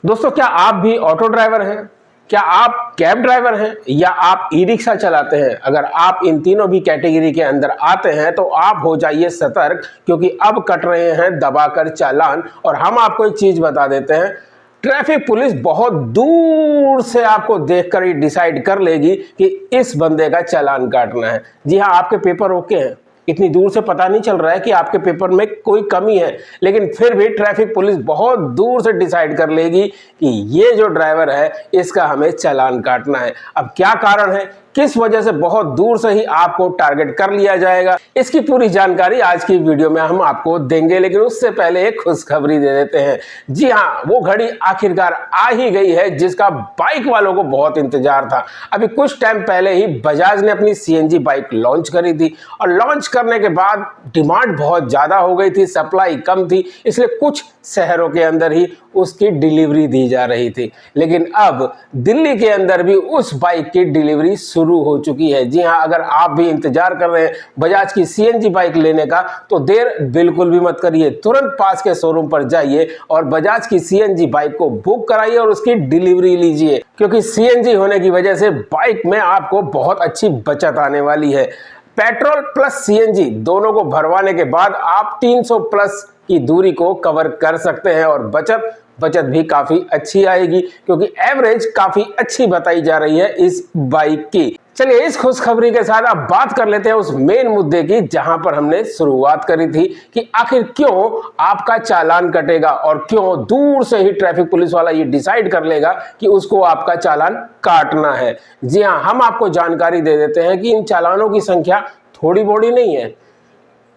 दोस्तों, क्या आप भी ऑटो ड्राइवर हैं? क्या आप कैब ड्राइवर हैं या आप ई रिक्शा चलाते हैं? अगर आप इन तीनों भी कैटेगरी के अंदर आते हैं तो आप हो जाइए सतर्क, क्योंकि अब कट रहे हैं दबाकर चालान। और हम आपको एक चीज बता देते हैं, ट्रैफिक पुलिस बहुत दूर से आपको देखकर ही डिसाइड कर लेगी कि इस बंदे का चालान काटना है। जी हाँ, आपके पेपर ओके हैं, इतनी दूर से पता नहीं चल रहा है कि आपके पेपर में कोई कमी है, लेकिन फिर भी ट्रैफिक पुलिस बहुत दूर से डिसाइड कर लेगी कि ये जो ड्राइवर है इसका हमें चालान काटना है। अब क्या कारण है, किस वजह से बहुत दूर से ही आपको टारगेट कर लिया जाएगा, इसकी पूरी जानकारी आज की वीडियो में हम आपको देंगे। लेकिन उससे पहले एक खुशखबरी दे देते हैं। जी हाँ, वो घड़ी आखिरकार आ ही गई है जिसका बाइक वालों को बहुत इंतजार था। अभी कुछ टाइम पहले ही बजाज ने अपनी सीएनजी बाइक लॉन्च करी थी और लॉन्च करने के बाद डिमांड बहुत ज्यादा हो गई थी, सप्लाई कम थी, इसलिए कुछ शहरों के अंदर ही उसकी डिलीवरी दी जा रही थी। लेकिन अब दिल्ली के अंदर भी उस बाइक की डिलीवरी शुरू हो चुकी है। जी हाँ, अगर आप भी इंतजार कर रहे हैं बजाज की सीएनजी बाइक लेने का तो देर बिल्कुल भी मत करिए, तुरंत पास के शोरूम पर जाइए और बजाज की सीएनजी बाइक को बुक कराइए और उसकी डिलीवरी लीजिए, क्योंकि सीएनजी होने की वजह से बाइक में आपको बहुत अच्छी बचत आने वाली है। पेट्रोल प्लस सीएनजी दोनों को भरवाने के बाद आप 300 प्लस की दूरी को कवर कर सकते हैं और बचत भी काफी अच्छी आएगी, क्योंकि एवरेज काफी अच्छी बताई जा रही है इस बाइक की। चलिए, इस खुशखबरी के साथ अब बात कर लेते हैं उस मेन मुद्दे की जहां पर हमने शुरुआत करी थी कि आखिर क्यों आपका चालान कटेगा और क्यों दूर से ही ट्रैफिक पुलिस वाला ये डिसाइड कर लेगा कि उसको आपका चालान काटना है। जी हाँ, हम आपको जानकारी दे देते हैं कि इन चालानों की संख्या थोड़ी बोड़ी नहीं है।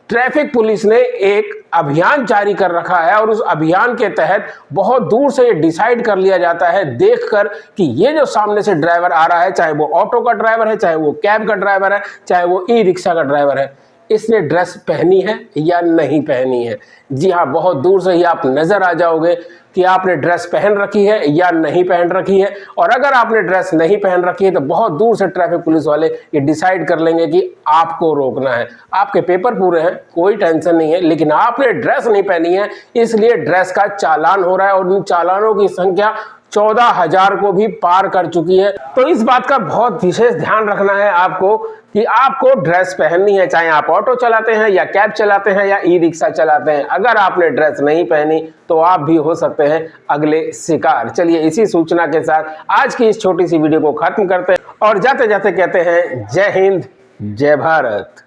ट्रैफिक पुलिस ने एक अभियान जारी कर रखा है और उस अभियान के तहत बहुत दूर से ये डिसाइड कर लिया जाता है देखकर कि ये जो सामने से ड्राइवर आ रहा है, चाहे वो ऑटो का ड्राइवर है, चाहे वो कैब का ड्राइवर है, चाहे वो ई रिक्शा का ड्राइवर है, इसने ड्रेस पहनी है या नहीं पहनी है। जी हाँ, बहुत दूर से ही आप नजर आ जाओगे कि आपने ड्रेस पहन रखी है या नहीं पहन रखी है। और अगर आपने ड्रेस नहीं पहन रखी है तो बहुत दूर से ट्रैफिक पुलिस वाले ये डिसाइड कर लेंगे कि आपको रोकना है। आपके पेपर पूरे हैं, कोई टेंशन नहीं है, लेकिन आपने ड्रेस नहीं पहनी है, इसलिए ड्रेस का चालान हो रहा है और उन चालानों की संख्या 14,000 को भी पार कर चुकी है। तो इस बात का बहुत विशेष ध्यान रखना है आपको कि आपको ड्रेस पहननी है, चाहे आप ऑटो चलाते हैं या कैब चलाते हैं या ई रिक्शा चलाते हैं। अगर आपने ड्रेस नहीं पहनी तो आप भी हो सकते हैं अगले शिकार। चलिए, इसी सूचना के साथ आज की इस छोटी सी वीडियो को खत्म करते हैं और जाते जाते कहते हैं जय हिंद, जय भारत।